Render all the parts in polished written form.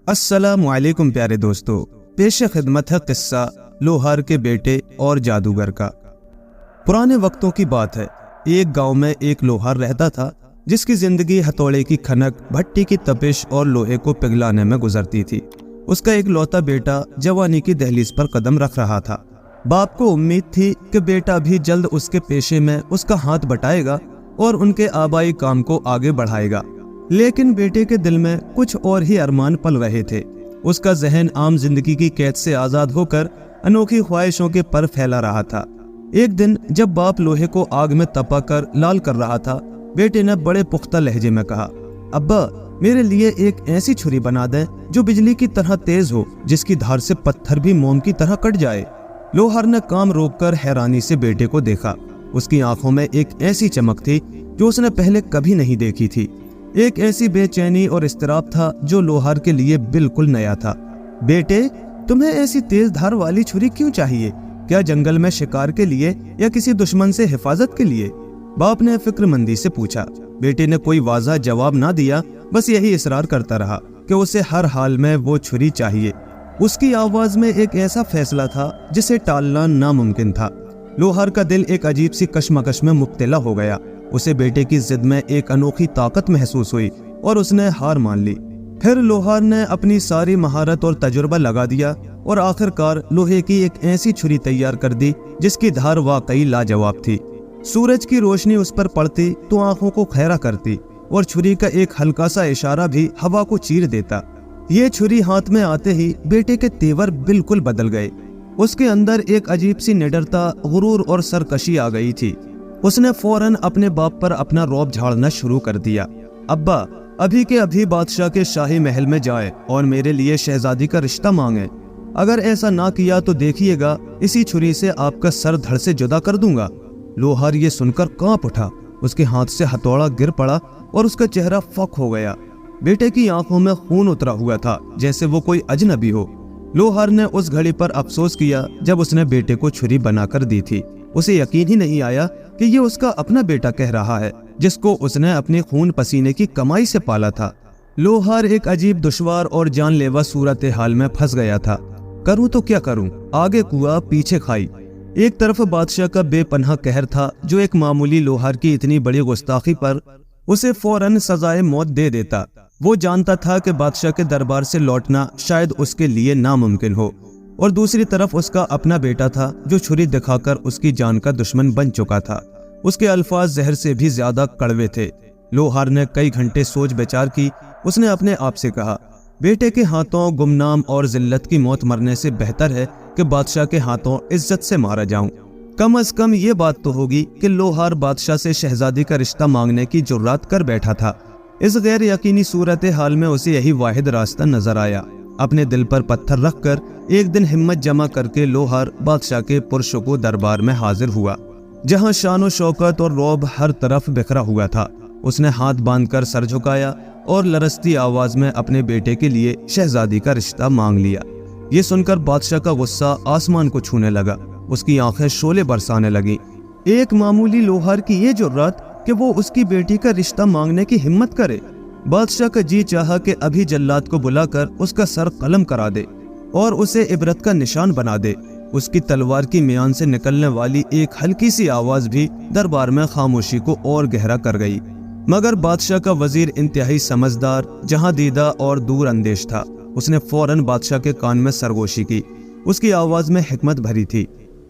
अस्सलाम वालेकुम प्यारे दोस्तों, पेश खिदमत है किस्सा लोहार के बेटे और जादूगर का। पुराने वक्तों की बात है। एक गांव में एक लोहार रहता था जिसकी जिंदगी हथौड़े की खनक, भट्टी की तपिश और लोहे को पिघलाने में गुजरती थी। उसका एक लौता बेटा जवानी की दहलीज पर कदम रख रहा था। बाप को उम्मीद थी कि बेटा भी जल्द उसके पेशे में उसका हाथ बटाएगा और उनके आबाई काम को आगे बढ़ाएगा। लेकिन बेटे के दिल में कुछ और ही अरमान पल रहे थे। उसका जहन आम जिंदगी की कैद से आजाद होकर अनोखी ख्वाहिशों के पर फैला रहा था। एक दिन जब बाप लोहे को आग में तपा कर लाल कर रहा था, बेटे ने बड़े पुख्ता लहजे में कहा, अब्बा मेरे लिए एक ऐसी छुरी बना दें जो बिजली की तरह तेज हो, जिसकी धार से पत्थर भी मोम की तरह कट जाए। लोहार ने काम रोककर हैरानी से बेटे को देखा। उसकी आंखों में एक ऐसी चमक थी जो उसने पहले कभी नहीं देखी थी। एक ऐसी बेचैनी और इस्तराब था जो लोहार के लिए बिल्कुल नया था। बेटे, तुम्हें ऐसी तेज धार वाली छुरी क्यों चाहिए? क्या जंगल में शिकार के लिए या किसी दुश्मन से हिफाजत के लिए? बाप ने फिक्रमंदी से पूछा। बेटे ने कोई वाज़ह जवाब ना दिया, बस यही इसरार करता रहा कि उसे हर हाल में वो छुरी चाहिए। उसकी आवाज में एक ऐसा फैसला था जिसे टालना नामुमकिन था। लोहार का दिल एक अजीब सी कशमकश में मुब्तला हो गया। उसे बेटे की जिद में एक अनोखी ताकत महसूस हुई और उसने हार मान ली। फिर लोहार ने अपनी सारी महारत और तजुर्बा लगा दिया और आखिरकार लोहे की एक ऐसी छुरी तैयार कर दी जिसकी धार वाकई लाजवाब थी। सूरज की रोशनी उस पर पड़ती तो आंखों को खैरा करती और छुरी का एक हल्का सा इशारा भी हवा को चीर देता। ये छुरी हाथ में आते ही बेटे के तेवर बिल्कुल बदल गए। उसके अंदर एक अजीब सी निडरता, गुरूर और सरकशी आ गई थी। उसने फौरन अपने बाप पर अपना रौब झाड़ना शुरू कर दिया। अब्बा, अभी के अभी बादशाह के शाही महल में जाए और मेरे लिए शहजादी का रिश्ता मांगे। अगर ऐसा ना किया तो देखिएगा, इसी छुरी से आपका सर धड़ से जुदा कर दूंगा। लोहार ये सुनकर कांप उठा। उसके हाथ से हथौड़ा गिर पड़ा और उसका चेहरा फक हो गया। बेटे की आंखों में खून उतरा हुआ था, जैसे वो कोई अजनबी हो। लोहार ने उस घड़ी पर अफसोस किया जब उसने बेटे को छुरी बनाकर दी थी। उसे यकीन ही नहीं आया कि ये उसका अपना बेटा कह रहा है, जिसको उसने अपने खून पसीने की कमाई से पाला था। लोहार एक अजीब, दुश्वार और जानलेवा सूरत हाल में फंस गया था। करूं तो क्या करूं? आगे कुआ पीछे खाई। एक तरफ बादशाह का बेपनाह कहर था जो एक मामूली लोहार की इतनी बड़ी गुस्ताखी पर उसे फौरन सजाए मौत दे देता। वो जानता था कि बादशाह के दरबार से लौटना शायद उसके लिए नामुमकिन हो। और दूसरी तरफ उसका अपना बेटा था जो छुरी दिखाकर उसकी जान का दुश्मन बन चुका था। उसके अल्फाज जहर से भी ज्यादा कड़वे थे। लोहार ने कई घंटे सोच विचार की। उसने अपने आप से कहा, बेटे के हाथों गुमनाम और जिल्लत की मौत मरने से बेहतर है कि बादशाह के हाथों इज्जत से मारा जाऊं। कम अज कम ये बात तो होगी कि लोहार बादशाह से शहजादी का रिश्ता मांगने की जुर्रात कर बैठा था। इस गैर यकीनी सूरत हाल में उसे यही वाहिद रास्ता नजर आया। अपने दिल पर पत्थर रखकर एक दिन हिम्मत जमा करके लोहार बादशाह के पुरशुकू दरबार में हाजिर हुआ, जहां शान शौकत और रौब हर तरफ बिखरा हुआ था। उसने हाथ बांधकर सर झुकाया और लरसती आवाज में अपने बेटे के लिए शहजादी का रिश्ता मांग लिया। ये सुनकर बादशाह का गुस्सा आसमान को छूने लगा। उसकी आंखें शोले बरसाने लगी। एक मामूली लोहार की ये जुर्रत कि वो उसकी बेटी का रिश्ता मांगने की हिम्मत करे। बादशाह का जी चाहा कि अभी जल्लाद को बुलाकर उसका सर कलम करा दे और उसे इबरत का निशान बना दे। उसकी तलवार की मियान से निकलने वाली एक हल्की सी आवाज भी दरबार में खामोशी को और गहरा कर गई। मगर बादशाह का वजीर इंतहाई समझदार, जहां दीदा और दूर अंदेश था। उसने फौरन बादशाह के कान में सरगोशी की। उसकी आवाज में हिकमत भरी थी,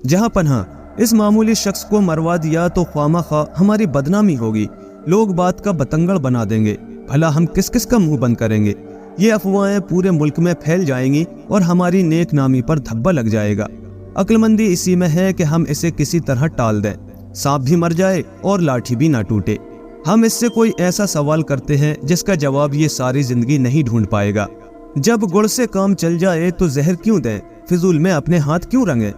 जहां पन्हा इस मामूली शख्स को मरवा दिया तो ख्वामखा हमारी बदनामी होगी। लोग बात का बतंगड़ बना देंगे। भला हम किस किस का मुंह बंद करेंगे? ये अफवाहें पूरे मुल्क में फैल जाएंगी और हमारी नेक नामी पर धब्बा लग जाएगा। अक्लमंदी इसी में है कि हम इसे किसी तरह टाल दें। सांप भी मर जाए और लाठी भी ना टूटे। हम इससे कोई ऐसा सवाल करते हैं जिसका जवाब ये सारी जिंदगी नहीं ढूंढ पाएगा। जब गुड़ से काम चल जाए तो जहर क्यों दें? फिजूल में अपने हाथ क्यों रंगे?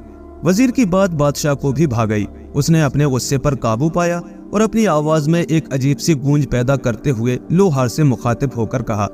वजीर की बात बादशाह को भी भा गई। उसने अपने गुस्से पर काबू पाया और अपनी आवाज में एक अजीब सी गूंज पैदा करते हुए लोहार से मुखातिब होकर कहा,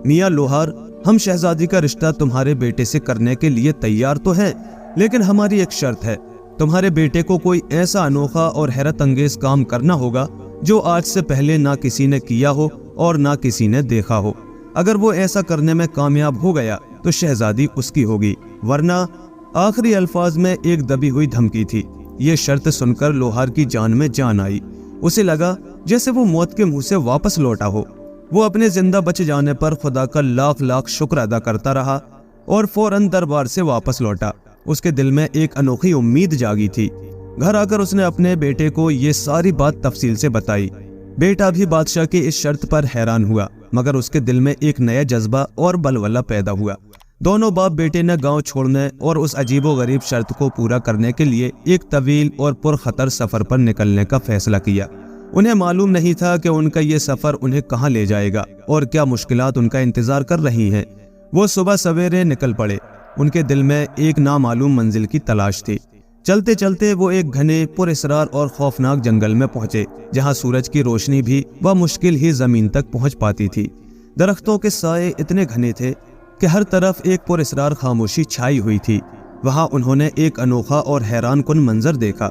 मियाँ लोहार, हम शहजादी का रिश्ता तुम्हारे बेटे से करने के लिए तैयार तो हैं, लेकिन हमारी एक शर्त है। तुम्हारे बेटे को कोई ऐसा अनोखा और हैरत अंगेज काम करना होगा जो आज से पहले ना किसी ने किया हो और ना किसी ने देखा हो। اگر وہ ایسا کرنے میں کامیاب ہو گیا تو شہزادی اس کی ہوگی، ورنہ آخری الفاظ میں ایک دبی ہوئی دھمکی تھی۔ یہ شرط سن کر لوہار کی جان میں جان آئی۔ اسے لگا جیسے وہ موت کے منہ سے واپس لوٹا ہو۔ وہ اپنے زندہ بچ جانے پر خدا کا لاکھ لاکھ شکر ادا کرتا رہا اور فوراً دربار سے واپس لوٹا۔ اس کے دل میں ایک انوکھی امید جاگی تھی۔ گھر آ کر اس نے اپنے بیٹے کو یہ ساری بات تفصیل سے بتائی۔ بیٹا بھی بادشاہ کی اس شرط پر حیران ہوا، مگر اس کے دل میں ایک نیا جذبہ اور بلولہ پیدا ہوا۔ دونوں باپ بیٹے نے گاؤں چھوڑنے اور اس عجیب و غریب شرط کو پورا کرنے کے لیے ایک طویل اور پرخطر سفر پر نکلنے کا فیصلہ کیا۔ انہیں معلوم نہیں تھا کہ ان کا یہ سفر انہیں کہاں لے جائے گا اور کیا مشکلات ان کا انتظار کر رہی ہیں۔ وہ صبح سویرے نکل پڑے۔ ان کے دل میں ایک نامعلوم منزل کی تلاش تھی۔ چلتے چلتے وہ ایک گھنے پر اسرار اور خوفناک جنگل میں پہنچے، جہاں سورج کی روشنی بھی بمشکل ہی زمین تک پہنچ پاتی تھی۔ درختوں کے سائے اتنے گھنے تھے کہ ہر طرف ایک پر اسرار خاموشی چھائی ہوئی تھی۔ وہاں انہوں نے ایک انوکھا اور حیران کن منظر دیکھا۔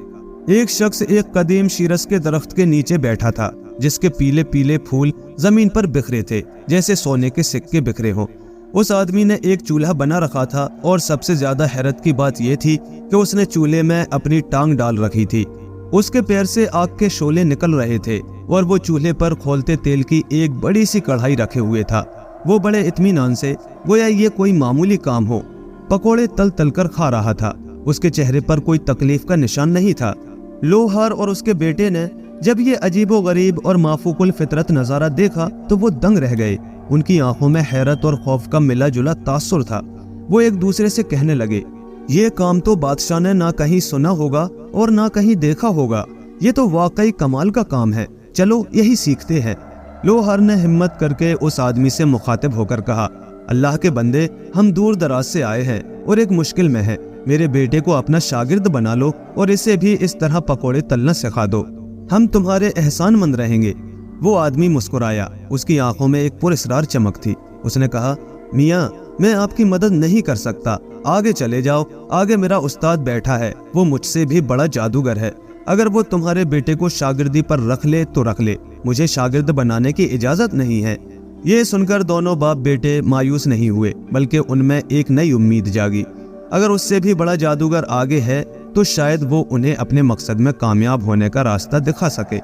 ایک شخص ایک قدیم شیرس کے درخت کے نیچے بیٹھا تھا، جس کے پیلے پیلے پھول زمین پر بکھرے تھے جیسے سونے کے سکے بکھرے ہوں۔ اس آدمی نے ایک چولہا بنا رکھا تھا اور سب سے زیادہ حیرت کی بات یہ تھی کہ اس نے چولہے میں اپنی ٹانگ ڈال رکھی تھی۔ اس کے پیر سے آگ کے شعلے نکل رہے تھے اور وہ چولہے پر کھولتے تیل کی ایک بڑی سی کڑھائی رکھے ہوئے تھا۔ وہ بڑے اطمینان سے، گویا یہ کوئی معمولی کام ہو، پکوڑے تل تل کر کھا رہا تھا۔ اس کے چہرے پر کوئی تکلیف کا نشان نہیں تھا۔ لوہار اور اس کے بیٹے نے جب یہ عجیب و غریب اور مافوق الفطرت نظارہ دیکھا تو وہ دنگ رہ گئے۔ ان کی آنکھوں میں حیرت اور خوف کا ملا جلا تاثر تھا۔ وہ ایک دوسرے سے کہنے لگے، یہ کام تو بادشاہ نے نہ کہیں سنا ہوگا اور نہ کہیں دیکھا ہوگا۔ یہ تو واقعی کمال کا کام ہے، چلو یہی سیکھتے ہیں۔ لوہار نے ہمت کر کے اس آدمی سے مخاطب ہو کر کہا، اللہ کے بندے، ہم دور دراز سے آئے ہیں اور ایک مشکل میں ہیں۔ میرے بیٹے کو اپنا شاگرد بنا لو اور اسے بھی اس طرح پکوڑے تلنا سکھا دو، ہم تمہارے احسان مند رہیں گے۔ وہ آدمی مسکرایا، اس کی آنکھوں میں ایک پر اسرار چمک تھی۔ اس نے کہا، میاں، میں آپ کی مدد نہیں کر سکتا، آگے چلے جاؤ، آگے میرا استاد بیٹھا ہے، وہ مجھ سے بھی بڑا جادوگر ہے۔ اگر وہ تمہارے بیٹے کو شاگردی پر رکھ لے تو رکھ لے، مجھے شاگرد بنانے کی اجازت نہیں ہے۔ یہ سن کر دونوں باپ بیٹے مایوس نہیں ہوئے، بلکہ ان میں ایک نئی امید جاگی۔ اگر اس سے بھی بڑا جادوگر آگے ہے تو شاید وہ انہیں اپنے مقصد میں کامیاب ہونے کا راستہ دکھا سکے۔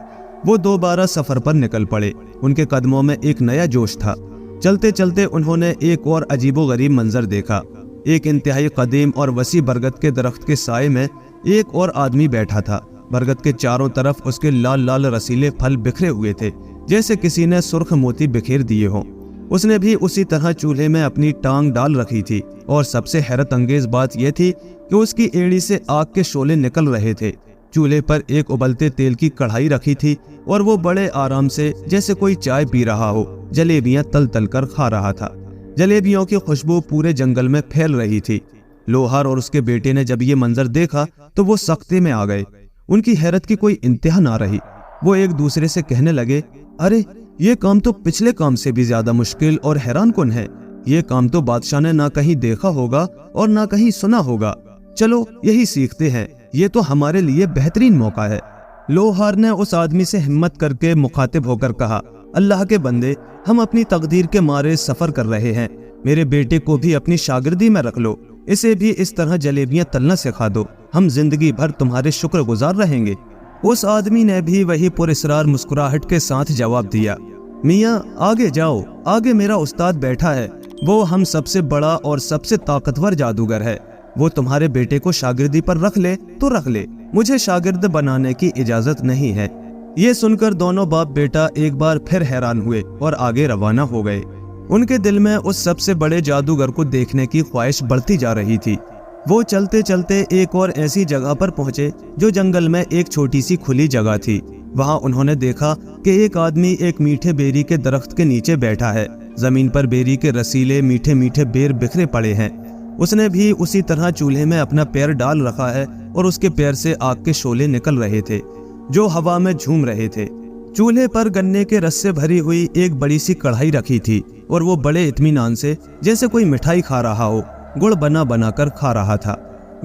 وہ دوبارہ سفر پر نکل پڑے۔ ان کے قدموں میں ایک نیا جوش تھا۔ چلتے چلتے انہوں نے ایک اور عجیب و غریب منظر دیکھا۔ ایک انتہائی قدیم اور وسیع برگد کے درخت کے سائے میں ایک اور آدمی بیٹھا تھا۔ برگد کے چاروں طرف اس کے لال لال رسیلے پھل بکھرے ہوئے تھے، جیسے کسی نے سرخ موتی بکھیر دیے ہوں۔ اس نے بھی اسی طرح چولہے میں اپنی ٹانگ ڈال رکھی تھی، اور سب سے حیرت انگیز بات یہ تھی کہ اس کی ایڑی سے آگ کے شعلے نکل رہے تھے۔ چولہے پر ایک ابلتے تیل کی کڑھائی رکھی تھی اور وہ بڑے آرام سے، جیسے کوئی چائے پی رہا ہو، جلیبیاں تل تل کر کھا رہا تھا۔ جلیبیوں کی خوشبو پورے جنگل میں پھیل رہی تھی۔ لوہار اور اس کے بیٹے نے جب یہ منظر دیکھا تو وہ سکتے میں آ گئے۔ ان کی حیرت کی کوئی انتہا نہ رہی۔ وہ ایک دوسرے سے کہنے لگے، ارے یہ کام تو پچھلے کام سے بھی زیادہ مشکل اور حیران کن ہے۔ یہ کام تو بادشاہ نے نہ کہیں دیکھا ہوگا اور نہ کہیں سنا ہوگا۔ چلو یہی سیکھتے ہیں، یہ تو ہمارے لیے بہترین موقع ہے۔ لوہار نے اس آدمی سے ہمت کر کے مخاطب ہو کر کہا، اللہ کے بندے، ہم اپنی تقدیر کے مارے سفر کر رہے ہیں۔ میرے بیٹے کو بھی اپنی شاگردی میں رکھ لو، اسے بھی اس طرح جلیبیاں تلنا سکھا دو، ہم زندگی بھر تمہارے شکر گزار رہیں گے۔ اس آدمی نے بھی وہی پراسرار مسکراہٹ کے ساتھ جواب دیا، میاں آگے جاؤ، آگے میرا استاد بیٹھا ہے، وہ ہم سب سے بڑا اور سب سے طاقتور جادوگر ہے۔ وہ تمہارے بیٹے کو شاگردی پر رکھ لے تو رکھ لے، مجھے شاگرد بنانے کی اجازت نہیں ہے۔ یہ سن کر دونوں باپ بیٹا ایک بار پھر حیران ہوئے اور آگے روانہ ہو گئے۔ ان کے دل میں اس سب سے بڑے جادوگر کو دیکھنے کی خواہش بڑھتی جا رہی تھی۔ وہ چلتے چلتے ایک اور ایسی جگہ پر پہنچے جو جنگل میں ایک چھوٹی سی کھلی جگہ تھی۔ وہاں انہوں نے دیکھا کہ ایک آدمی ایک میٹھے بیری کے درخت کے نیچے بیٹھا ہے۔ زمین پر بیری کے رسیلے میٹھے میٹھے بیر بکھرے پڑے ہیں۔ اس نے بھی اسی طرح چولہے میں اپنا پیر ڈال رکھا ہے اور اس کے پیر سے آگ کے شعلے نکل رہے تھے جو ہوا میں جھوم رہے تھے۔ چولہے پر گنے کے رس سے بھری ہوئی ایک بڑی سی کڑھائی رکھی تھی اور وہ بڑے اطمینان سے، جیسے کوئی مٹھائی کھا رہا ہو، گڑ بنا بنا کر کھا رہا تھا۔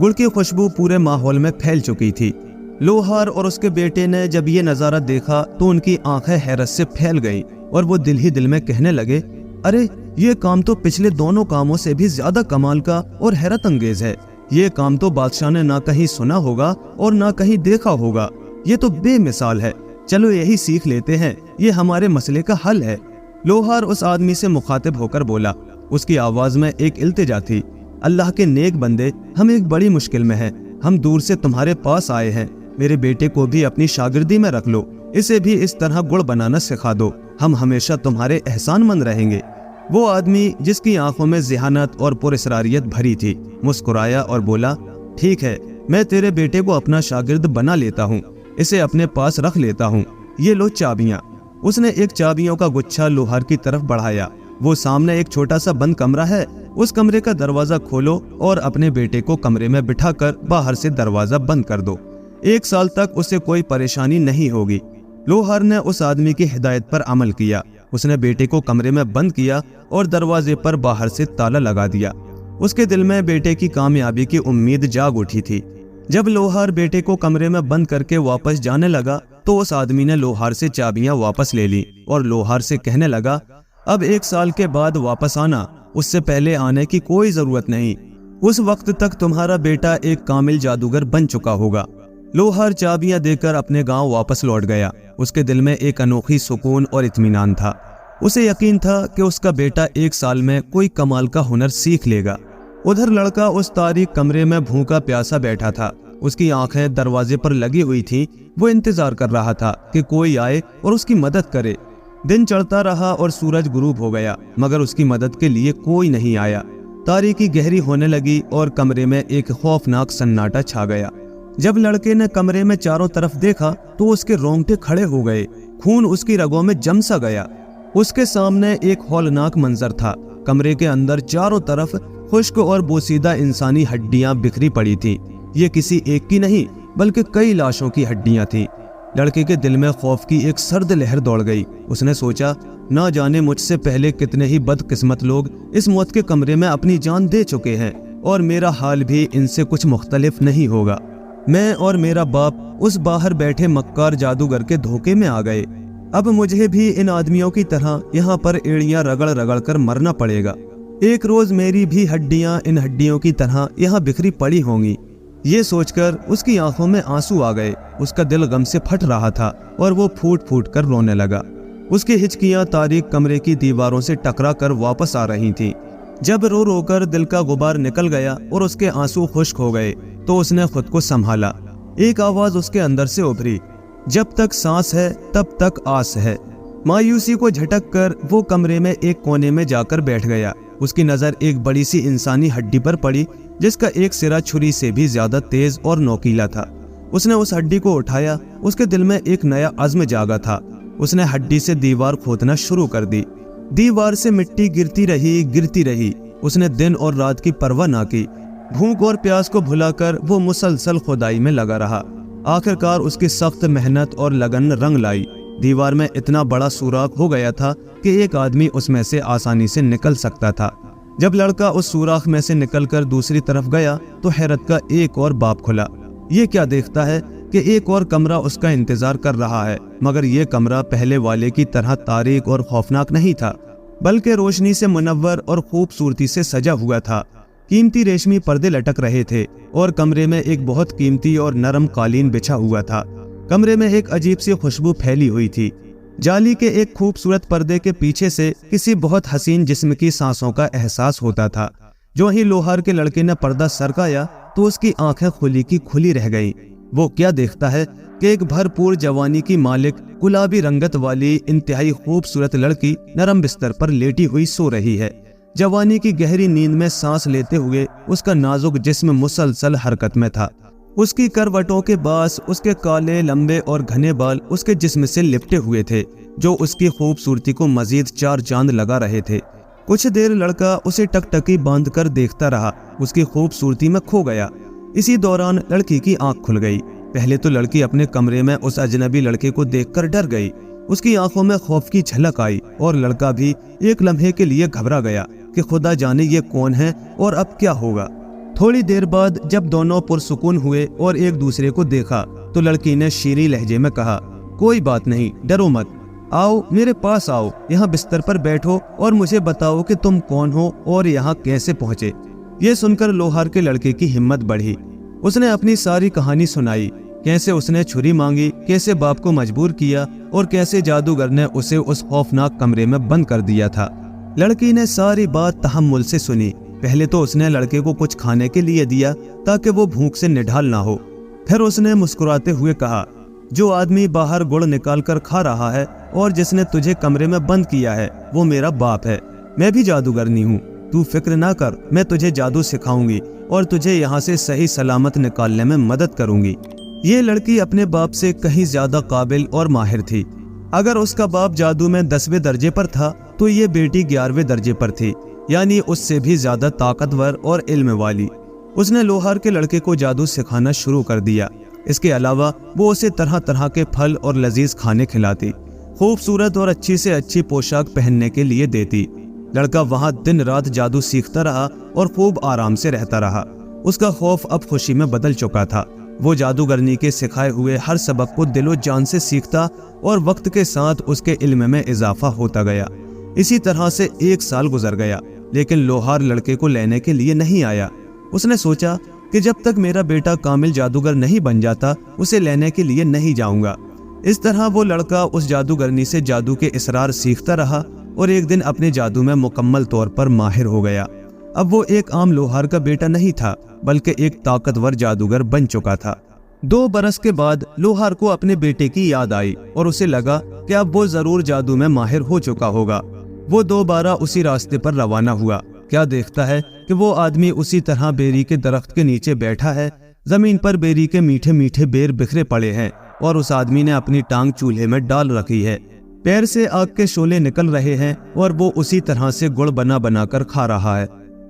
گڑ کی خوشبو پورے ماحول میں پھیل چکی تھی۔ لوہار اور اس کے بیٹے نے جب یہ نظارہ دیکھا تو ان کی آنکھیں حیرت سے پھیل گئیں اور وہ دل ہی دل میں کہنے لگے، अरे ये काम तो पिछले दोनों कामों से भी ज्यादा कमाल का और हैरत अंगेज है। ये काम तो बादशाह ने ना कहीं सुना होगा और ना कहीं देखा होगा। ये तो बेमिसाल है। चलो यही सीख लेते हैं, ये हमारे मसले का हल है। लोहार उस आदमी से मुखातिब होकर बोला। उसकी आवाज में एक इल्तिजा थी। अल्लाह के नेक बंदे, हम एक बड़ी मुश्किल में हैं। हम दूर से तुम्हारे पास आए हैं। मेरे बेटे को भी अपनी शागिर्दी में रख लो, इसे भी इस तरह गुड़ बनाना सिखा दो। हम हमेशा तुम्हारे एहसानमंद रहेंगे। वो आदमी, जिसकी आंखों में ज़िहानत और पुरस्रारियत भरी थी, मुस्कुराया और बोला, ठीक है, मैं तेरे बेटे को अपना शागिर्द बना लेता हूँ। इसे अपने पास रख लेता हूँ। ये लो चाबियाँ। उसने एक चाबियों का गुच्छा लोहार की तरफ बढ़ाया। वो सामने एक छोटा सा बंद कमरा है, उस कमरे का दरवाजा खोलो और अपने बेटे को कमरे में बिठाकर बाहर से दरवाजा बंद कर दो। 1 साल तक उसे कोई परेशानी नहीं होगी। लोहार ने उस आदमी की हिदायत पर अमल किया। उसने बेटे को कमरे में बंद किया और दरवाजे पर बाहर से ताला लगा दिया। उसके दिल में बेटे की कामयाबी की उम्मीद जाग उठी थी। जब लोहार बेटे को कमरे में बंद करके वापस जाने लगा तो उस आदमी ने लोहार से चाबियां वापस ले ली और लोहार से कहने लगा, अब 1 साल के बाद वापस आना, उससे पहले आने की कोई जरूरत नहीं। उस वक्त तक तुम्हारा बेटा एक कामिल जादूगर बन चुका होगा। लोहार चाबियां देकर अपने गांव वापस लौट गया। उसके दिल में एक अनोखी सुकून और इत्मीनान था। उसे यकीन था कि उसका बेटा 1 साल में कोई कमाल का हुनर सीख लेगा। उधर लड़का उस तारीक कमरे में भूखा प्यासा बैठा था। उसकी आंखें दरवाजे पर लगी हुई थीं। वो इंतजार कर रहा था कि कोई आए और उसकी मदद करे। दिन चढ़ता रहा और सूरज गुरूब हो गया, मगर उसकी मदद के लिए कोई नहीं आया। तारीकी गहरी होने लगी और कमरे में एक खौफनाक सन्नाटा छा गया। जब लड़के ने कमरे में चारों तरफ देखा तो उसके रोंगटे खड़े हो गए। खून उसकी रगों में जम सा गया। उसके सामने एक हौलनाक मंजर था। कमरे के अंदर चारों तरफ खुश्क और बोसीदा इंसानी हड्डियां बिखरी पड़ी थीं। ये किसी एक की नहीं बल्कि कई लाशों की हड्डियां थीं। लड़के के दिल में खौफ की एक सर्द लहर दौड़ गई। उसने सोचा, ना जाने मुझसे पहले कितने ही बदकिस्मत लोग इस मौत के कमरे में अपनी जान दे चुके हैं और मेरा हाल भी इनसे कुछ मुख्तलिफ नहीं होगा। मैं और मेरा बाप उस बाहर बैठे मक्कार जादूगर के धोखे में आ गए। अब मुझे भी इन आदमियों की तरह यहाँ पर एड़ियां रगड़ रगड़ कर मरना पड़ेगा। एक रोज मेरी भी हड्डियां इन हड्डियों की तरह यहाँ बिखरी पड़ी होंगी। ये सोचकर उसकी आंखों में आंसू आ गए। उसका दिल गम से फट रहा था और वो फूट फूट कर रोने लगा। उसकी हिचकियां तारीक कमरे की दीवारों से टकरा कर वापस आ रही थीं। जब रो रो कर दिल का गुबार निकल गया और उसके आंसू खुश्क हो गए तो उसने खुद को संभाला। एक आवाज उसके अंदर से उभरी, जब तक सांस है तब तक आस है। मायूसी को झटक कर वो कमरे में एक कोने में जाकर बैठ गया। उसकी नजर एक बड़ी सी इंसानी हड्डी पर पड़ी जिसका एक सिरा छुरी से भी ज्यादा तेज और नोकीला था। उसने उस हड्डी को उठाया। उसके दिल में एक नया अज़्म जागा था। उसने हड्डी से दीवार खोदना शुरू कर दी। दीवार से मिट्टी गिरती रही। उसने दिन और रात की परवाह ना की। भूख और प्यास को भुलाकर वो मुसलसल खुदाई में लगा रहा। आखिरकार उसकी सख्त मेहनत और लगन रंग लाई। दीवार में इतना बड़ा सुराख हो गया था कि एक आदमी उसमें से आसानी से निकल सकता था। जब लड़का उस सुराख में से निकलकर दूसरी तरफ गया तो हैरत का एक और बाब खुला। ये क्या देखता है कि एक और कमरा उसका इंतजार कर रहा है, मगर ये कमरा पहले वाले की तरह तारीक और खौफनाक नहीं था, बल्कि रोशनी से मुनव्वर और खूबसूरती से सजा हुआ था। कीमती रेशमी पर्दे लटक रहे थे और कमरे में एक बहुत कीमती और नरम कालीन बिछा हुआ था। कमरे में एक अजीब सी खुशबू फैली हुई थी। जाली के एक खूबसूरत पर्दे के पीछे से किसी बहुत हसीन जिस्म की सांसों का एहसास होता था। जो ही लोहार के लड़के ने पर्दा सरकाया तो उसकी आंखें खुली की खुली रह गईं। वो क्या देखता है कि एक भरपूर जवानी की मालिक, गुलाबी रंगत वाली इंतहाई खूबसूरत लड़की नरम बिस्तर पर लेटी हुई सो रही है। जवानी की गहरी नींद में सांस लेते हुए उसका नाजुक जिस्म मुसलसल हरकत में था। उसकी करवटों के बास, उसके काले लंबे और घने बाल उसके जिस्म से लिपटे हुए थे, जो उसकी खूबसूरती को मजीद 4 चांद लगा रहे थे। कुछ देर लड़का उसे टकटकी बांध कर देखता रहा। उसकी खूबसूरती में खो गया। इसी दौरान लड़की की आंख खुल गई। पहले तो लड़की अपने कमरे में उस अजनबी लड़के को देखकर डर गई। उसकी आंखों में खौफ की झलक आई और लड़का भी एक लम्हे के लिए घबरा गया कि खुदा जाने ये कौन है और अब क्या होगा। थोड़ी देर बाद जब दोनों पुरसुकून हुए और एक दूसरे को देखा तो लड़की ने शीरी लहजे में कहा, कोई बात नहीं, डरो मत। आओ मेरे पास आओ, यहाँ बिस्तर पर बैठो और मुझे बताओ कि तुम कौन हो और यहाँ कैसे पहुँचे। ये सुनकर लोहार के लड़के की हिम्मत बढ़ी। उसने अपनी सारी कहानी सुनाई, कैसे उसने छुरी मांगी, कैसे बाप को मजबूर किया और कैसे जादूगर ने उसे उस खौफनाक कमरे में बंद कर दिया था। लड़की ने सारी बात तहम्मुल से सुनी। पहले तो उसने लड़के को कुछ खाने के लिए दिया ताकि वो भूख से निढाल ना हो। फिर उसने मुस्कुराते हुए कहा, जो आदमी बाहर गुड़ निकाल कर खा रहा है और जिसने तुझे कमरे में बंद किया है वो मेरा बाप है। मैं भी जादूगरनी हूँ, तू फिक्र ना कर, मैं तुझे जादू सिखाऊंगी और तुझे यहाँ से सही सलामत निकालने में मदद करूंगी। ये लड़की अपने बाप से कहीं ज्यादा काबिल और माहिर थी। अगर उसका बाप जादू में 10वें दर्जे पर था तो ये बेटी 11वें दर्जे पर थी, यानी उससे भी ज्यादा ताकतवर और इल्म वाली। उसने लोहार के लड़के को जादू सिखाना शुरू कर दिया। इसके अलावा वो उसे तरह तरह के फल और लजीज खाने खिलाती, खूबसूरत और अच्छी से अच्छी पोशाक पहनने के लिए देती। लड़का वहाँ दिन रात जादू सीखता रहा और खूब आराम से रहता रहा। उसका खौफ अब खुशी में बदल चुका था। वो जादूगरनी के सिखाए हुए हर सबक को दिलो जान से सीखता और वक्त के साथ उसके इल्म में इजाफा होता गया। इसी तरह से 1 साल गुजर गया, लेकिन लोहार लड़के को लेने के लिए नहीं आया। उसने सोचा कि जब तक मेरा बेटा कामिल जादूगर नहीं बन जाता उसे लेने के लिए नहीं जाऊंगा। इस तरह वो लड़का उस जादूगरनी से जादू के इसरार सीखता रहा और एक दिन अपने जादू में मुकम्मल तौर पर माहिर हो गया। अब वो एक आम लोहार का बेटा नहीं था, बल्कि एक ताकतवर जादूगर बन चुका था। 2 बरस के बाद लोहार को अपने बेटे की याद आई और उसे लगा कि अब वो जरूर जादू में माहिर हो चुका होगा। वो दोबारा उसी रास्ते पर रवाना हुआ। क्या देखता है कि वो आदमी उसी तरह बेरी के दरख्त के नीचे बैठा है। जमीन पर बेरी के मीठे मीठे बेर बिखरे पड़े हैं और उस आदमी ने अपनी टांग चूल्हे में डाल रखी है। पैर से आग के शोले निकल रहे हैं और वो उसी तरह से गुड़ बना बना कर खा रहा है।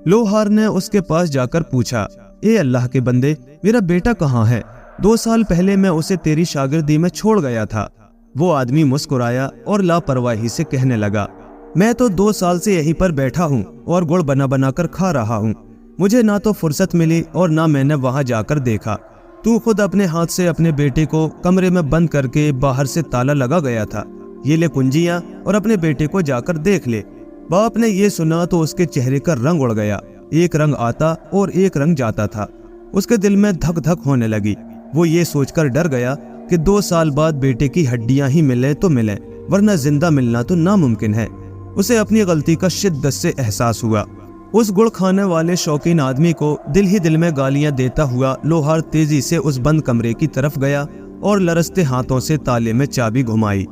लोहार ने उसके पास जाकर पूछा, ए अल्लाह के बंदे, मेरा बेटा कहाँ है? 2 साल पहले मैं उसे तेरी शागिर्दी में छोड़ गया था। वो आदमी मुस्कुराया और लापरवाही से कहने लगा, मैं तो 2 साल से यहीं पर बैठा हूँ और गुड़ बना बना कर खा रहा हूँ। मुझे ना तो फुर्सत मिली और ना मैंने वहाँ जाकर देखा। तू खुद अपने हाथ से अपने बेटे को कमरे में बंद करके बाहर से ताला लगा गया था। ये ले कुंजियाँ और अपने बेटे को जाकर देख ले। बाप ने ये सुना तो उसके चेहरे का रंग उड़ गया। एक रंग आता और एक रंग जाता था। उसके दिल में धक धक होने लगी। वो ये सोचकर डर गया कि 2 साल बाद बेटे की हड्डियां ही मिले तो मिले, वरना जिंदा मिलना तो नामुमकिन है। उसे अपनी गलती का शिद्दत से एहसास हुआ। उस गुड़ खाने वाले शौकीन आदमी को दिल ही दिल में गालियां देता हुआ लोहार तेजी से उस बंद कमरे की तरफ गया और लरसते हाथों से ताले में चाबी घुमाई।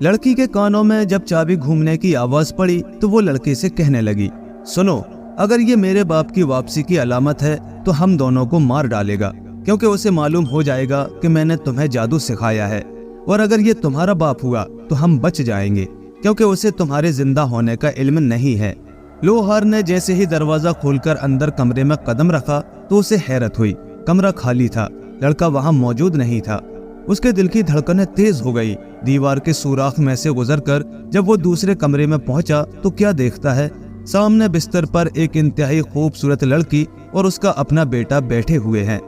लड़की के कानों में जब चाबी घूमने की आवाज पड़ी तो वो लड़के से कहने लगी, सुनो, अगर ये मेरे बाप की वापसी की अलामत है तो हम दोनों को मार डालेगा, क्योंकि उसे मालूम हो जाएगा कि मैंने तुम्हें जादू सिखाया है। और अगर ये तुम्हारा बाप हुआ तो हम बच जाएंगे, क्योंकि उसे तुम्हारे जिंदा होने का इल्म नहीं है। लोहार ने जैसे ही दरवाजा खोलकर अंदर कमरे में कदम रखा तो उसे हैरत हुई। कमरा खाली था, लड़का वहां मौजूद नहीं था। उसके दिल की धड़कनें तेज हो गई। दीवार के सुराख में से गुजरकर जब वो दूसरे कमरे में पहुंचा तो क्या देखता है, सामने बिस्तर पर एक इंतहाई खूबसूरत लड़की और उसका अपना बेटा बैठे हुए हैं।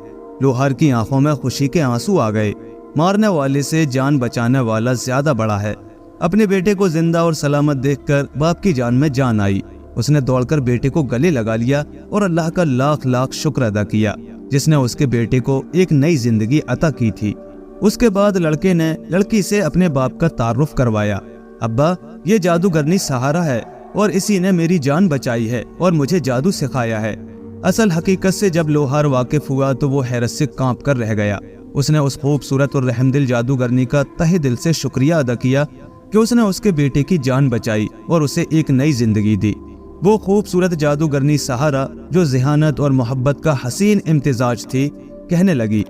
लोहार की आंखों में खुशी के आंसू आ गए। मारने वाले से जान बचाने वाला ज्यादा बड़ा है। अपने बेटे को जिंदा और सलामत देखकर बाप की जान में जान आई। उसने दौड़कर बेटे को गले लगा लिया और अल्लाह का लाख लाख शुक्र अदा किया जिसने उसके बेटे को एक नई जिंदगी अता की थी। उसके बाद लड़के ने लड़की से अपने बाप का तारुफ करवाया। अब्बा, ये जादूगरनी सहारा है और इसी ने मेरी जान बचाई है और मुझे जादू सिखाया है। असल हकीकत से जब लोहार वाकिफ हुआ तो वो हैरत से कांप कर रह गया। उसने उस खूबसूरत और रहमदिल जादूगरनी का तहे दिल से शुक्रिया अदा किया कि उसने उसके बेटे की जान बचाई और उसे एक नई जिंदगी दी। वो खूबसूरत जादूगरनी सहारा, जो ज़िहानत और मोहब्बत का हसीन इम्तिजाज थी, कहने लगी,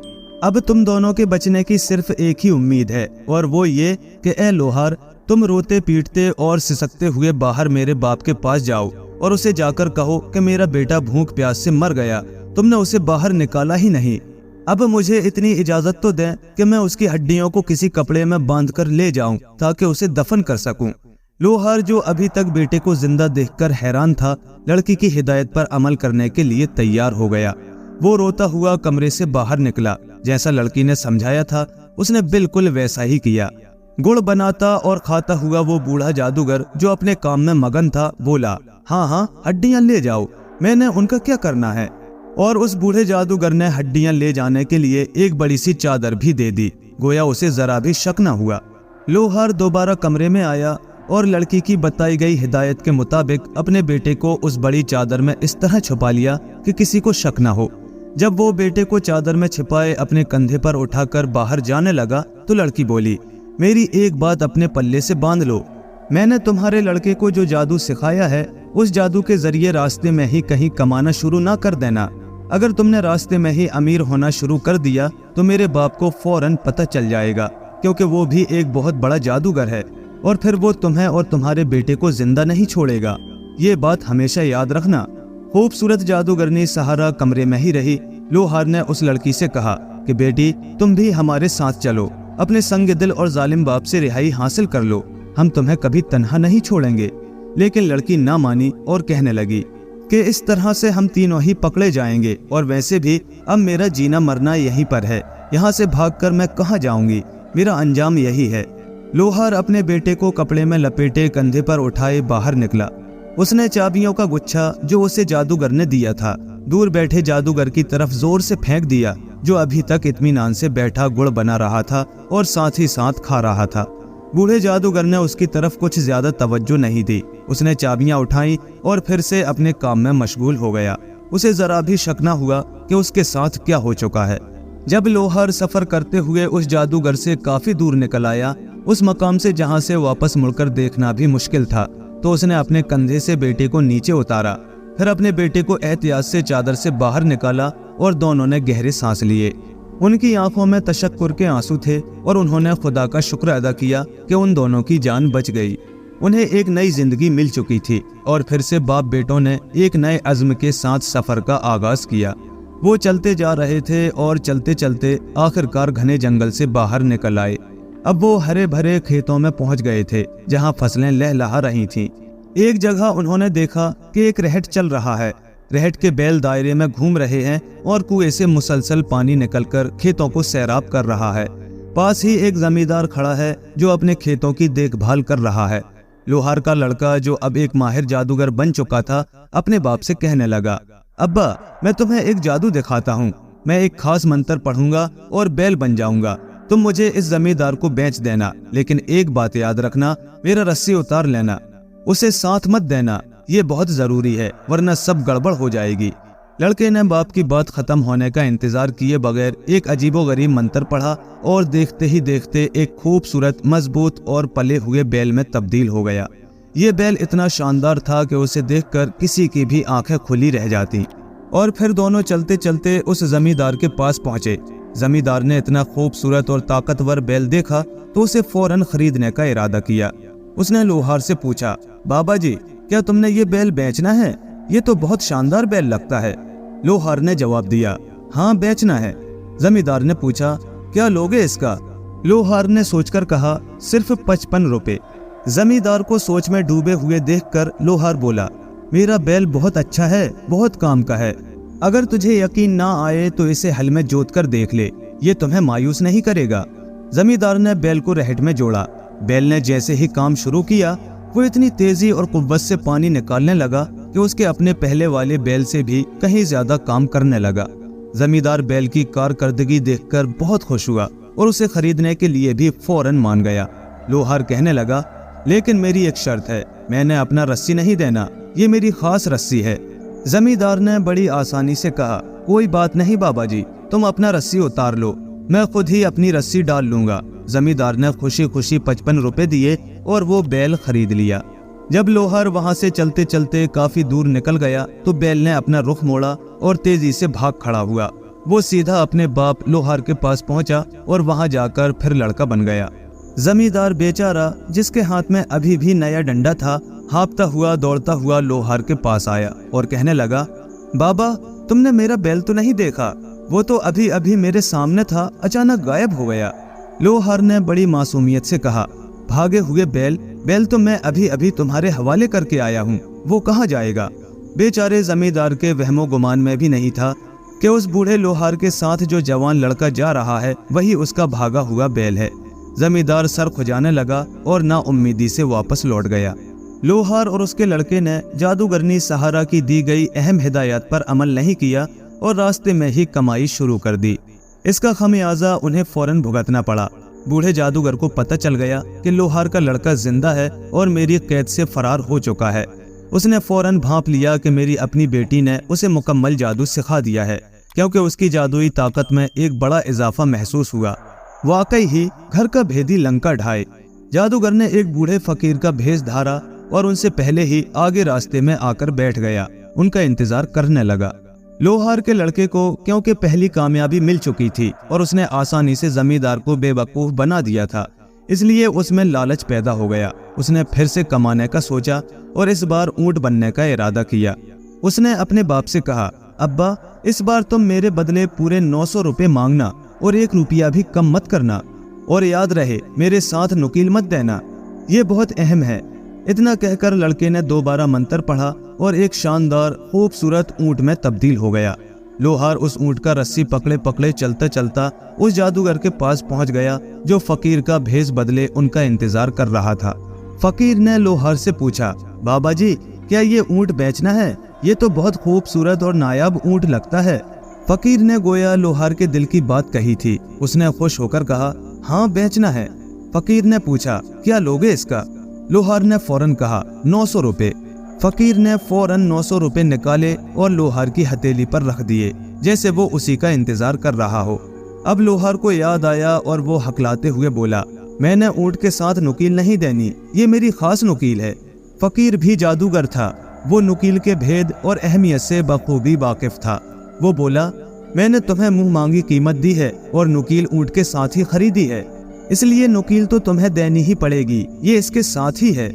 अब तुम दोनों के बचने की सिर्फ एक ही उम्मीद है, और वो ये कि ए लोहार, तुम रोते पीटते और सिसकते हुए बाहर मेरे बाप के पास जाओ और उसे जाकर कहो कि मेरा बेटा भूख प्यास से मर गया, तुमने उसे बाहर निकाला ही नहीं। अब मुझे इतनी इजाजत तो दें कि मैं उसकी हड्डियों को किसी कपड़े में बांध कर ले जाऊं ताकि उसे दफन कर सकूं। लोहार, जो अभी तक बेटे को जिंदा देखकर हैरान था, लड़की की हिदायत पर अमल करने के लिए तैयार हो गया। वो रोता हुआ कमरे से बाहर निकला। जैसा लड़की ने समझाया था उसने बिल्कुल वैसा ही किया। गुड़ बनाता और खाता हुआ वो बूढ़ा जादूगर जो अपने काम में मगन था बोला, हाँ हाँ हड्डियां ले जाओ, मैंने उनका क्या करना है। और उस बूढ़े जादूगर ने हड्डियां ले जाने के लिए एक बड़ी सी चादर भी दे दी, गोया उसे जरा भी शक न हुआ। लोहार दोबारा कमरे में आया और लड़की की बताई गई हिदायत के मुताबिक अपने बेटे को उस बड़ी चादर में इस तरह छुपा लिया कि किसी को शक न हो। जब वो बेटे को चादर में छिपाए अपने कंधे पर उठाकर बाहर जाने लगा तो लड़की बोली, मेरी एक बात अपने पल्ले से बांध लो, मैंने तुम्हारे लड़के को जो जादू सिखाया है उस जादू के जरिए रास्ते में ही कहीं कमाना शुरू ना कर देना। अगर तुमने रास्ते में ही अमीर होना शुरू कर दिया तो मेरे बाप को फौरन पता चल जाएगा, क्योंकि वो भी एक बहुत बड़ा जादूगर है, और फिर वो तुम्हें और तुम्हारे बेटे को जिंदा नहीं छोड़ेगा। ये बात हमेशा याद रखना। खूबसूरत जादूगरनी सहारा कमरे में ही रही। लोहार ने उस लड़की से कहा कि बेटी तुम भी हमारे साथ चलो, अपने संग दिल और जालिम बाप से रिहाई हासिल कर लो, हम तुम्हें कभी तन्हा नहीं छोड़ेंगे। लेकिन लड़की ना मानी और कहने लगी कि इस तरह से हम तीनों ही पकड़े जाएंगे, और वैसे भी अब मेरा जीना मरना यहीं पर है, यहाँ से भागकर मैं कहाँ जाऊंगी, मेरा अंजाम यही है। लोहार अपने बेटे को कपड़े में लपेटे कंधे पर उठाए बाहर निकला। उसने चाबियों का गुच्छा जो उसे जादूगर ने दिया था दूर बैठे जादूगर की तरफ जोर से फेंक दिया, जो अभी तक इत्मीनान से बैठा गुड़ बना रहा था और साथ ही साथ खा रहा था। बूढ़े जादूगर ने उसकी तरफ कुछ ज्यादा तवज्जो नहीं दी। उसने चाबियां उठाई और फिर से अपने काम में मशगूल हो गया। उसे जरा भी शक न हुआ कि उसके साथ क्या हो चुका है। जब लोहार सफर करते हुए उस जादूगर से काफी दूर निकल आया, उस मकाम से जहां से वापस मुड़कर देखना भी मुश्किल था, तो उसने अपने कंधे से बेटे को नीचे उतारा, फिर अपने बेटे को एहतियात से चादर से बाहर निकाला और दोनों ने गहरे सांस लिए। उनकी आंखों में तशक्कुर के आंसू थे और उन्होंने खुदा का शुक्र अदा किया कि उन दोनों की जान बच गई। उन्हें एक नई जिंदगी मिल चुकी थी और फिर से बाप बेटों ने एक नए अज़्म के साथ सफर का आगाज किया। वो चलते जा रहे थे और चलते चलते आखिरकार घने जंगल से बाहर निकल आए। अब वो हरे भरे खेतों में पहुंच गए थे जहां फसलें लहलहा रही थीं। एक जगह उन्होंने देखा कि एक रहट चल रहा है। रहट के बैल दायरे में घूम रहे हैं और कुएं से मुसलसल पानी निकलकर खेतों को सैराब कर रहा है। पास ही एक जमींदार खड़ा है जो अपने खेतों की देखभाल कर रहा है। लोहार का लड़का जो अब एक माहिर जादूगर बन चुका था अपने बाप से कहने लगा, अब्बा मैं तुम्हें एक जादू दिखाता हूँ, मैं एक खास मंत्र पढ़ूंगा और बैल बन जाऊंगा। तुम मुझे इस जमींदार को बेच देना, लेकिन एक बात याद रखना, मेरा रस्सी उतार लेना, उसे साथ मत देना, ये बहुत जरूरी है वरना सब गड़बड़ हो जाएगी। लड़के ने बाप की बात खत्म होने का इंतजार किए बगैर एक अजीबोगरीब मंत्र पढ़ा और देखते ही देखते एक खूबसूरत मजबूत और पले हुए बैल में तब्दील हो गया। ये बैल इतना शानदार था कि उसे देखकर किसी की भी आंखें खुली रह जाती। और फिर दोनों चलते चलते उस जमींदार के पास पहुंचे। जमींदार ने इतना खूबसूरत और ताकतवर बैल देखा तो उसे फौरन खरीदने का इरादा किया। उसने लोहार से पूछा, बाबा जी क्या तुमने ये बैल बेचना है? ये तो बहुत शानदार बैल लगता है। लोहार ने जवाब दिया, हाँ बेचना है। जमींदार ने पूछा, क्या लोगे इसका? लोहार ने सोचकर कहा, सिर्फ 55 रुपए। जमींदार को सोच में डूबे हुए देखकर लोहार बोला, मेरा बैल बहुत अच्छा है, बहुत काम का है। अगर तुझे यकीन ना आए तो इसे हल में जोत कर देख ले, ये तुम्हें मायूस नहीं करेगा। जमींदार ने बैल को रहट में जोड़ा। बैल ने जैसे ही काम शुरू किया वो इतनी तेजी और कुव्वत से पानी निकालने लगा कि उसके अपने पहले वाले बैल से भी कहीं ज्यादा काम करने लगा। जमींदार बैल की कारकर्दगी देखकर बहुत खुश हुआ और उसे खरीदने के लिए भी फौरन मान गया। लोहार कहने लगा, लेकिन मेरी एक शर्त है, मैंने अपना रस्सी नहीं देना, ये मेरी खास रस्सी है। जमींदार ने बड़ी आसानी से कहा, कोई बात नहीं बाबा जी, तुम अपना रस्सी उतार लो, मैं खुद ही अपनी रस्सी डाल लूंगा। जमींदार ने खुशी खुशी 55 रुपए दिए और वो बैल खरीद लिया। जब लोहार वहां से चलते चलते काफी दूर निकल गया तो बैल ने अपना रुख मोड़ा और तेजी से भाग खड़ा हुआ। वो सीधा अपने बाप लोहार के पास पहुंचा और वहां जाकर फिर लड़का बन गया। जमींदार बेचारा, जिसके हाथ में अभी भी नया डंडा था, हाँफता हुआ दौड़ता हुआ लोहार के पास आया और कहने लगा, बाबा तुमने मेरा बैल तो नहीं देखा? वो तो अभी अभी मेरे सामने था, अचानक गायब हो गया। लोहार ने बड़ी मासूमियत से कहा, भागे हुए बैल तो मैं अभी अभी तुम्हारे हवाले करके आया हूँ, वो कहाँ जाएगा? बेचारे जमींदार के वहमो गुमान में भी नहीं था कि उस बूढ़े लोहार के साथ जो जवान लड़का जा रहा है वही उसका भागा हुआ बैल है। जमींदार सर खुजाने लगा और नाउम्मीदी से वापस लौट गया। लोहार और उसके लड़के ने जादूगरनी सहारा की दी गई अहम हिदायत पर अमल नहीं किया और रास्ते में ही कमाई शुरू कर दी। इसका खमियाजा उन्हें फौरन भुगतना पड़ा। बूढ़े जादूगर को पता चल गया कि लोहार का लड़का जिंदा है और मेरी कैद से फरार हो चुका है। उसने फौरन भांप लिया कि मेरी अपनी बेटी ने उसे मुकम्मल जादू सिखा दिया है, क्योंकि उसकी जादुई ताकत में एक बड़ा इजाफा महसूस हुआ। वाकई ही घर का भेदी लंका ढाए। जादूगर ने एक बूढ़े फकीर का भेष धारा और उनसे पहले ही आगे रास्ते में आकर बैठ गया। उनका इंतजार करने लगा। लोहार के लड़के को क्योंकि पहली कामयाबी मिल चुकी थी और उसने आसानी से जमींदार को बेवकूफ बना दिया था, इसलिए उसमें लालच पैदा हो गया। उसने फिर से कमाने का सोचा और इस बार ऊंट बनने का इरादा किया। उसने अपने बाप से कहा, अब्बा, इस बार तुम मेरे बदले पूरे 900 रुपए मांगना और 1 रुपया भी कम मत करना, और याद रहे मेरे साथ नुकील मत देना, ये बहुत अहम है। इतना कहकर लड़के ने दोबारा मंत्र पढ़ा और एक शानदार खूबसूरत ऊंट में तब्दील हो गया। लोहार उस ऊंट का रस्सी पकड़े पकड़े चलता चलता उस जादूगर के पास पहुंच गया जो फकीर का भेष बदले उनका इंतजार कर रहा था। फकीर ने लोहार से पूछा, बाबा जी, क्या ये ऊंट बेचना है? ये तो बहुत खूबसूरत और नायाब ऊंट लगता है। फकीर ने गोया लोहार के दिल की बात कही थी। उसने खुश होकर कहा, हाँ बेचना है। फकीर ने पूछा, क्या लोगे इसका? लोहार ने फौरन कहा, 900 रुपए। फकीर ने फौरन 900 रुपए निकाले और लोहार की हथेली पर रख दिए, जैसे वो उसी का इंतजार कर रहा हो। अब लोहार को याद आया और वो हकलाते हुए बोला, मैंने ऊंट के साथ नुकील नहीं देनी, ये मेरी खास नुकील है। फकीर भी जादूगर था। वो नुकील के भेद और अहमियत से बखूबी वाकिफ था। वो बोला, मैंने तुम्हें मुंह मांगी कीमत दी है और नुकील ऊंट के साथ ही खरीदी है, इसलिए नुकील तो तुम्हें देनी ही पड़ेगी, ये इसके साथ ही है।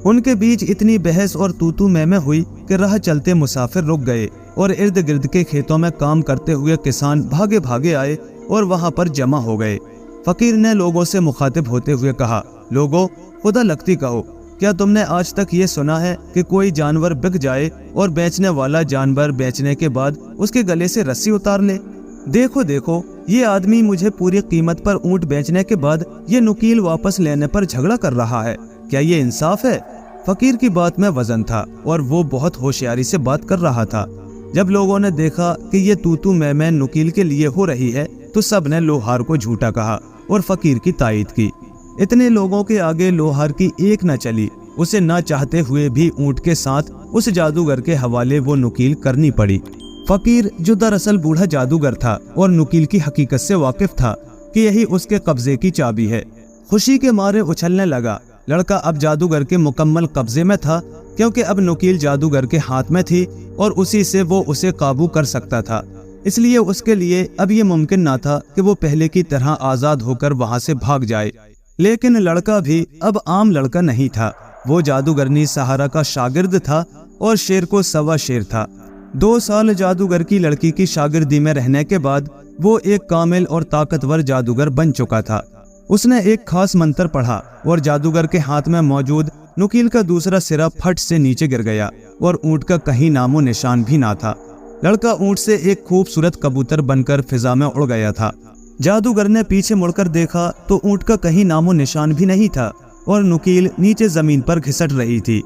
उनके बीच इतनी बहस और तू मैं हुई कि राह चलते मुसाफिर रुक गए और इर्द गिर्द के खेतों में काम करते हुए किसान भागे भागे आए और वहां पर जमा हो गए। फकीर ने लोगों से मुखातिब होते हुए कहा, लोगों, खुदा लगती कहो, क्या तुमने आज तक ये सुना है कि कोई जानवर बिक जाए और बेचने वाला जानवर बेचने के बाद उसके गले से रस्सी उतार ले? देखो देखो, ये आदमी मुझे पूरी कीमत पर ऊंट बेचने के बाद ये नुकील वापस लेने पर झगड़ा कर रहा है। क्या ये इंसाफ है? फकीर की बात में वजन था और वो बहुत होशियारी से बात कर रहा था। जब लोगों ने देखा कि ये तू मैं नुकील के लिए हो रही है, तो सब ने लोहार को झूठा कहा और फकीर की तायीद की। इतने लोगों के आगे लोहार की एक न चली। उसे ना चाहते हुए भी ऊंट के साथ उस जादूगर के हवाले वो नुकील करनी पड़ी। फकीर, जो दरअसल बूढ़ा जादूगर था और नुकील की हकीकत से वाकिफ था कि यही उसके कब्जे की चाबी है, खुशी के मारे उछलने लगा। लड़का अब जादूगर के मुकम्मल कब्जे में था, क्योंकि अब नुकील जादूगर के हाथ में थी और उसी से वो उसे काबू कर सकता था। इसलिए उसके लिए अब ये मुमकिन ना था कि वो पहले की तरह आजाद होकर वहां से भाग जाए। लेकिन लड़का भी अब आम लड़का नहीं था। वो जादूगरनी सहारा का शागिर्द था और शेर को सवा शेर था। 2 साल जादूगर की लड़की की शागिर्दी में रहने के बाद वो एक कामिल और ताकतवर जादूगर बन चुका था। उसने एक खास मंत्र पढ़ा और जादूगर के हाथ में मौजूद नुकील का दूसरा सिरा फट से नीचे गिर गया और ऊंट का कहीं नामो निशान भी ना था। लड़का ऊंट से एक खूबसूरत कबूतर बनकर फिजा में उड़ गया था। जादूगर ने पीछे मुड़कर देखा तो ऊंट का कहीं नामो निशान भी नहीं था और नुकील नीचे जमीन पर घिसट रही थी।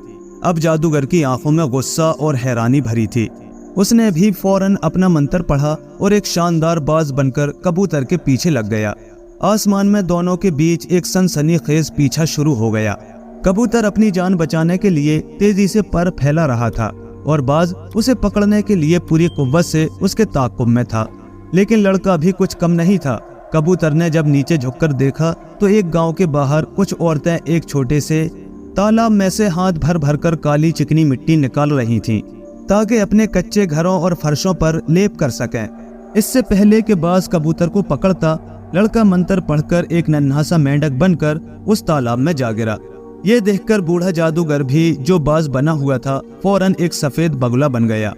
अब जादूगर की आंखों में गुस्सा और हैरानी भरी थी। उसने भी फौरन अपना मंत्र पढ़ा और एक शानदार बाज बनकर कबूतर के पीछे लग गया। आसमान में दोनों के बीच एक सनसनीखेज पीछा शुरू हो गया। कबूतर अपनी जान बचाने के लिए तेजी से पर फैला रहा था और बाज उसे पकड़ने के लिए पूरी कुव्वत से उसके ताक़ुब में था। लेकिन लड़का भी कुछ कम नहीं था। कबूतर ने जब नीचे झुककर देखा तो एक गांव के बाहर कुछ औरतें एक छोटे से तालाब में से हाथ भर भर कर काली चिकनी मिट्टी निकाल रही थीं, ताकि अपने कच्चे घरों और फर्शों पर लेप कर सकें। इससे पहले कि बाज कबूतर को पकड़ता, लड़का मंत्र पढ़कर एक नन्हा सा मेंढक बनकर उस तालाब में जा गिरा। ये देखकर बूढ़ा जादूगर भी, जो बाज बना हुआ था, फौरन एक सफेद बगुला बन गया।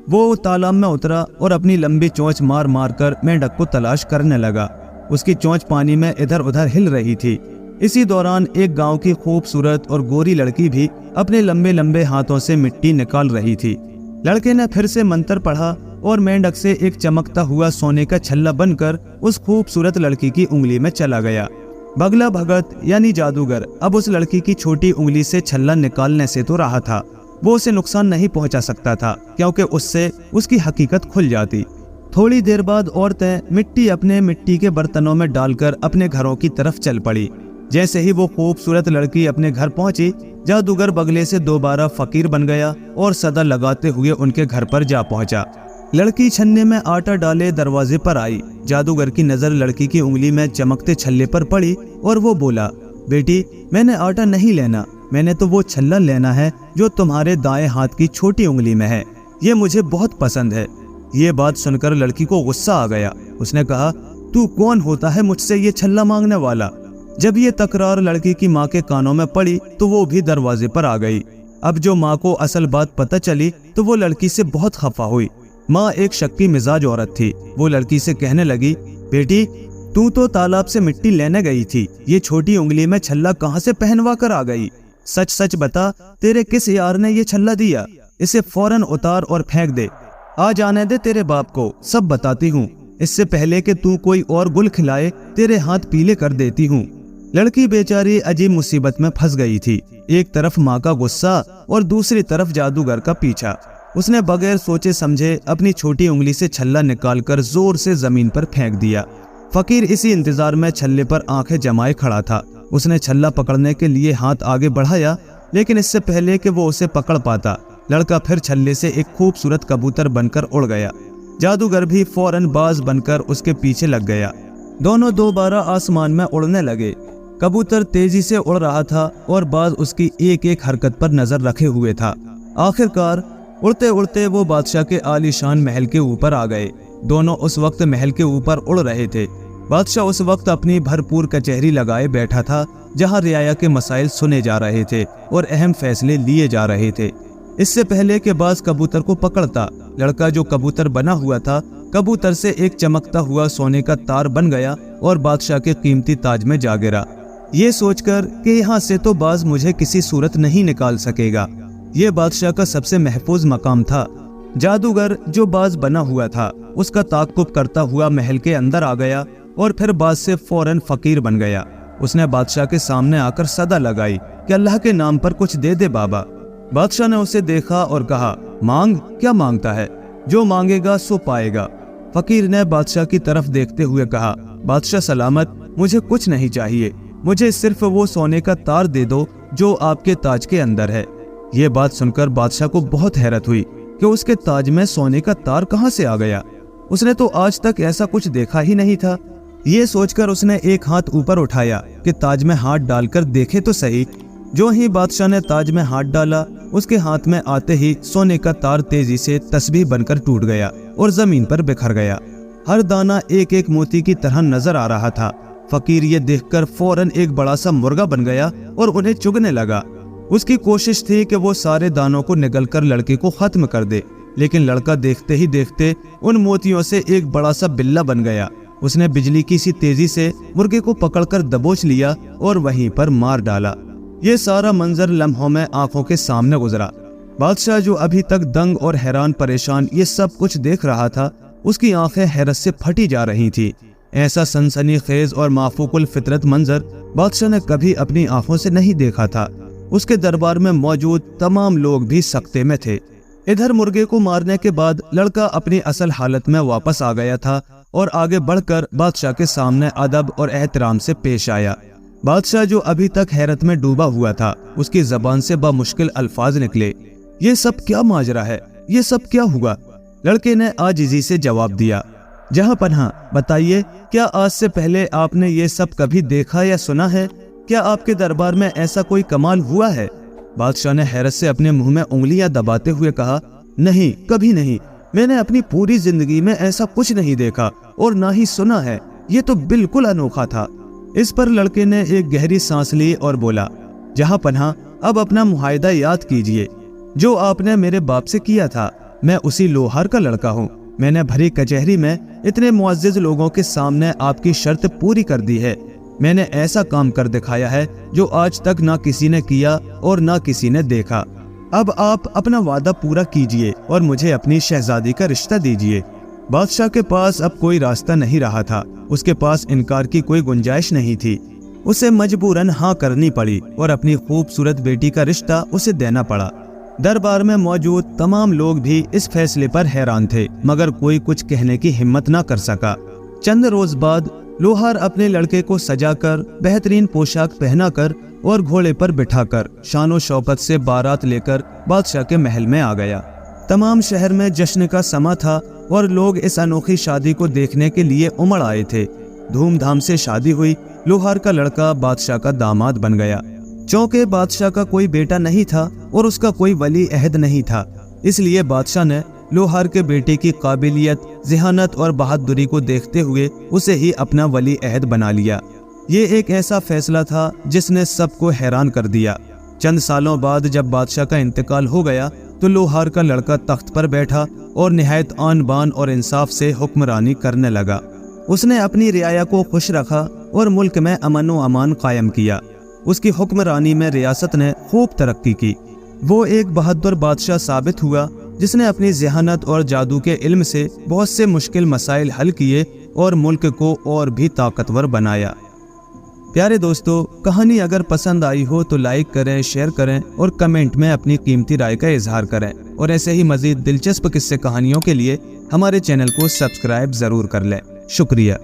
वो तालाब में उतरा और अपनी लंबी चोंच मार मार कर मेंढक को तलाश करने लगा। उसकी चोंच पानी में इधर उधर हिल रही थी। इसी दौरान एक गांव की खूबसूरत और गोरी लड़की भी अपने लंबे लंबे हाथों से मिट्टी निकाल रही थी। लड़के ने फिर से मंत्र पढ़ा और मेंढक से एक चमकता हुआ सोने का छल्ला बनकर उस खूबसूरत लड़की की उंगली में चला गया। बगला भगत यानी जादूगर अब उस लड़की की छोटी उंगली से छल्ला निकालने से तो रहा था, वो उसे नुकसान नहीं पहुंचा सकता था क्योंकि उससे उसकी हकीकत खुल जाती। थोड़ी देर बाद औरतें मिट्टी अपने मिट्टी के बर्तनों में डालकर अपने घरों की तरफ चल पड़ी। जैसे ही वो खूबसूरत लड़की अपने घर पहुंची, जादूगर बगले से दोबारा फकीर बन गया और सदा लगाते हुए उनके घर पर जा पहुंचा। लड़की छन्ने में आटा डाले दरवाजे पर आई। जादूगर की नजर लड़की की उंगली में चमकते छल्ले पर पड़ी और वो बोला, बेटी मैंने आटा नहीं लेना, मैंने तो वो छल्ला लेना है जो तुम्हारे दाएं हाथ की छोटी उंगली में है, ये मुझे बहुत पसंद है। ये बात सुनकर लड़की को गुस्सा आ गया। उसने कहा, तू कौन होता है मुझसे ये छल्ला मांगने वाला। जब ये तकरार लड़की की माँ के कानों में पड़ी तो वो भी दरवाजे पर आ गई। अब जो माँ को असल बात पता चली तो वो लड़की से बहुत खफा हुई। माँ एक शक्की मिजाज औरत थी। वो लड़की से कहने लगी, बेटी तू तो तालाब से मिट्टी लेने गई थी, ये छोटी उंगली में छल्ला कहाँ से पहनवा कर आ गई। सच सच बता, तेरे किस यार ने ये छल्ला दिया, इसे फौरन उतार और फेंक दे। आ जाने दे तेरे बाप को, सब बताती हूँ, इससे पहले कि तू कोई और गुल खिलाए तेरे हाथ पीले कर देती हूँ। लड़की बेचारी अजीब मुसीबत में फंस गई थी। एक तरफ माँ का गुस्सा और दूसरी तरफ जादूगर का पीछा। उसने बगैर सोचे समझे अपनी छोटी उंगली से छल्ला निकालकर जोर से जमीन पर फेंक दिया। फकीर इसी इंतजार में छल्ले पर आंखें जमाए खड़ा था। उसने छल्ला पकड़ने के लिए हाथ आगे बढ़ाया, लेकिन इससे पहले कि वो उसे पकड़ पाता, लड़का फिर छल्ले से एक खूबसूरत कबूतर बनकर उड़ गया। जादूगर भी फौरन बाज बनकर उसके पीछे लग गया। दोनों दोबारा आसमान में उड़ने लगे। कबूतर तेजी से उड़ रहा था और बाज उसकी एक एक हरकत पर नजर रखे हुए था। आखिरकार उड़ते उड़ते वो बादशाह के आलीशान महल के ऊपर आ गए। दोनों उस वक्त महल के ऊपर उड़ रहे थे। बादशाह उस वक्त अपनी भरपूर कचहरी लगाए बैठा था, जहां रियाया के मसाइल सुने जा रहे थे और अहम फैसले लिए जा रहे थे। इससे पहले कि बाज कबूतर को पकड़ता, लड़का जो कबूतर बना हुआ था, कबूतर से एक चमकता हुआ सोने का तार बन गया और बादशाह के कीमती ताज में जा गिरा। ये सोचकर कि यहाँ से तो बाज मुझे किसी सूरत नहीं निकाल सकेगा। ये बादशाह का सबसे महफूज मकाम था। जादूगर जो बाज बना हुआ था, उसका ताक़ुब करता हुआ महल के अंदर आ गया और फिर बाज से फौरन फकीर बन गया। उसने बादशाह के सामने आकर सदा लगाई कि अल्लाह के नाम पर कुछ दे दे बाबा। बादशाह ने उसे देखा और कहा, मांग, क्या मांगता है, जो मांगेगा सो पाएगा। फकीर ने बादशाह की तरफ देखते हुए कहा, बादशाह सलामत, मुझे कुछ नहीं चाहिए, मुझे सिर्फ वो सोने का तार दे दो जो आपके ताज के अंदर है। ये बात सुनकर बादशाह को बहुत हैरत हुई कि उसके ताज में सोने का तार कहाँ से आ गया। उसने तो आज तक ऐसा कुछ देखा ही नहीं था। ये सोचकर उसने एक हाथ ऊपर उठाया कि ताज में हाथ डालकर देखे तो सही। जो ही बादशाह ने ताज में हाथ डाला, उसके हाथ में आते ही सोने का तार तेजी से तस्बीह बनकर टूट गया और जमीन पर बिखर गया। हर दाना एक एक मोती की तरह नजर आ रहा था। फकीर ये देखकर फौरन एक बड़ा सा मुर्गा बन गया और उन्हें चुगने लगा। उसकी कोशिश थी कि वो सारे दानों को निगलकर लड़के को खत्म कर दे, लेकिन लड़का देखते ही देखते उन मोतियों से एक बड़ा सा बिल्ला बन गया। उसने बिजली की सी तेजी से मुर्गे को पकड़कर दबोच लिया और वहीं पर मार डाला। ये सारा मंजर लम्हों में आंखों के सामने गुजरा। बादशाह जो अभी तक दंग और हैरान परेशान ये सब कुछ देख रहा था, उसकी आंखें हैरत से फटी जा रही थी। ऐसा सनसनीखेज और माफूकुल फितरत मंजर बादशाह ने कभी अपनी आंखों से नहीं देखा था। उसके दरबार में मौजूद तमाम लोग भी सकते में थे। इधर मुर्गे को मारने के बाद लड़का अपनी असल हालत में वापस आ गया था और आगे बढ़कर बादशाह के सामने अदब और एहतराम से पेश आया। बादशाह जो अभी तक हैरत में डूबा हुआ था, उसकी जबान से बामुश्किल अल्फाज निकले, ये सब क्या माजरा है, ये सब क्या हुआ। लड़के ने आजिज़ी से जवाब दिया, जहां पन्हा, बताइए, क्या आज से पहले आपने ये सब कभी देखा या सुना है? क्या आपके दरबार में ऐसा कोई कमाल हुआ है? बादशाह ने हैरत से अपने मुंह में उंगलियां दबाते हुए कहा, नहीं, कभी नहीं, मैंने अपनी पूरी जिंदगी में ऐसा कुछ नहीं देखा और ना ही सुना है, ये तो बिल्कुल अनोखा था। इस पर लड़के ने एक गहरी सांस ली और बोला, जहां पन्हा, अब अपना मुआहिदा याद कीजिए जो आपने मेरे बाप से किया था। मैं उसी लोहार का लड़का हूँ। मैंने भरी कचहरी में इतने मुअज्जिज लोगों के सामने आपकी शर्त पूरी कर दी है। मैंने ऐसा काम कर दिखाया है जो आज तक ना किसी ने किया और ना किसी ने देखा। अब आप अपना वादा पूरा कीजिए और मुझे अपनी शहजादी का रिश्ता दीजिए। बादशाह के पास अब कोई रास्ता नहीं रहा था। उसके पास इनकार की कोई गुंजाइश नहीं थी। उसे मजबूरन हाँ करनी पड़ी और अपनी खूबसूरत बेटी का रिश्ता उसे देना पड़ा। दरबार में मौजूद तमाम लोग भी इस फैसले पर हैरान थे, मगर कोई कुछ कहने की हिम्मत न कर सका। चंद रोज बाद लोहार अपने लड़के को सजाकर, बेहतरीन पोशाक पहनाकर और घोड़े पर बिठाकर शानो शौकत से बारात लेकर बादशाह के महल में आ गया। तमाम शहर में जश्न का समा था और लोग इस अनोखी शादी को देखने के लिए उमड़ आए थे। धूमधाम से शादी हुई। लोहार का लड़का बादशाह का दामाद बन गया। चूंकि बादशाह का कोई बेटा नहीं था और उसका कोई वली अहद नहीं था, इसलिए बादशाह ने लोहार के बेटे की काबिलियत, ज़हानत और बहादुरी को देखते हुए उसे ही अपना वली अहद बना लिया। ये एक ऐसा फैसला था जिसने सबको हैरान कर दिया। चंद सालों बाद जब बादशाह का इंतकाल हो गया तो लोहार का लड़का तख्त पर बैठा और निहायत आन बान और इंसाफ से हुक्मरानी करने लगा। उसने अपनी रियाया को खुश रखा और मुल्क में अमन व अमान कायम किया। उसकी हुक्मरानी में रियासत ने खूब तरक्की की। वो एक बहादुर बादशाह साबित हुआ जिसने अपनी ज़हानत और जादू के इल्म से बहुत से मुश्किल मसाइल हल किए और मुल्क को और भी ताकतवर बनाया। प्यारे दोस्तों, कहानी अगर पसंद आई हो तो लाइक करें, शेयर करें और कमेंट में अपनी कीमती राय का इजहार करें। और ऐसे ही मजीद दिलचस्प किस्से कहानियों के लिए हमारे चैनल को सब्सक्राइब ज़रूर कर लें। शुक्रिया।